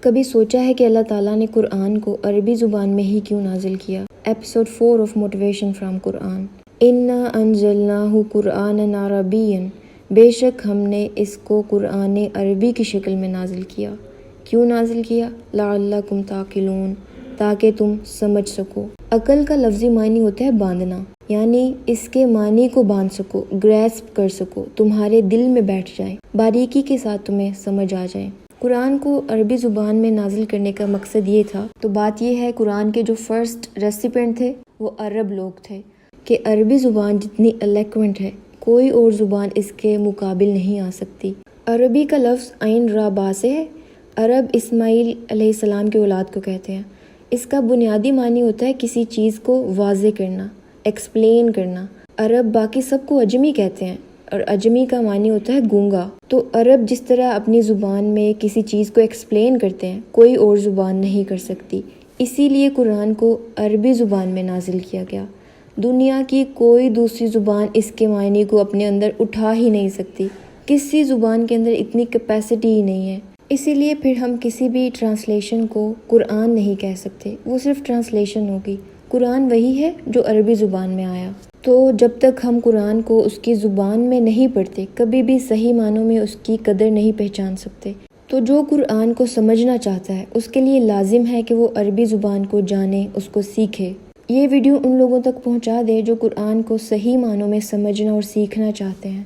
کبھی سوچا ہے کہ اللہ تعالیٰ نے قرآن کو عربی زبان میں ہی کیوں نازل کیا؟ ایپیسوڈ 4 آف موٹیویشن فرام قرآن۔ اِنَّا أَنزَلْنَاهُ قُرْآنًا عَرَبِيًّا، بے شک ہم نے اس کو قرآن عربی کی شکل میں نازل کیا۔ کیوں نازل کیا؟ لَعَلَّكُمْ تَعْقِلُونَ، تاکہ تم سمجھ سکو۔ عقل کا لفظی معنی ہوتا ہے باندھنا، یعنی اس کے معنی کو باندھ سکو، گریسپ کر سکو، تمہارے دل میں بیٹھ جائیں، باریکی کے ساتھ تمہیں سمجھ آ جائیں۔ قرآن کو عربی زبان میں نازل کرنے کا مقصد یہ تھا، تو بات یہ ہے قرآن کے جو فرسٹ ریسیپینٹ تھے وہ عرب لوگ تھے، کہ عربی زبان جتنی الیکوینٹ ہے کوئی اور زبان اس کے مقابل نہیں آ سکتی۔ عربی کا لفظ عین را با سے ہے۔ عرب اسماعیل علیہ السلام کی اولاد کو کہتے ہیں۔ اس کا بنیادی معنی ہوتا ہے کسی چیز کو واضح کرنا، ایکسپلین کرنا۔ عرب باقی سب کو عجمی کہتے ہیں، اور عجمی کا معنی ہوتا ہے گونگا۔ تو عرب جس طرح اپنی زبان میں کسی چیز کو ایکسپلین کرتے ہیں، کوئی اور زبان نہیں کر سکتی، اسی لیے قرآن کو عربی زبان میں نازل کیا گیا۔ دنیا کی کوئی دوسری زبان اس کے معنی کو اپنے اندر اٹھا ہی نہیں سکتی، کسی زبان کے اندر اتنی کیپیسٹی ہی نہیں ہے۔ اسی لیے پھر ہم کسی بھی ٹرانسلیشن کو قرآن نہیں کہہ سکتے، وہ صرف ٹرانسلیشن ہوگی۔ قرآن وہی ہے جو عربی زبان میں آیا۔ تو جب تک ہم قرآن کو اس کی زبان میں نہیں پڑھتے، کبھی بھی صحیح معنوں میں اس کی قدر نہیں پہچان سکتے۔ تو جو قرآن کو سمجھنا چاہتا ہے اس کے لیے لازم ہے کہ وہ عربی زبان کو جانے، اس کو سیکھے۔ یہ ویڈیو ان لوگوں تک پہنچا دے جو قرآن کو صحیح معنوں میں سمجھنا اور سیکھنا چاہتے ہیں۔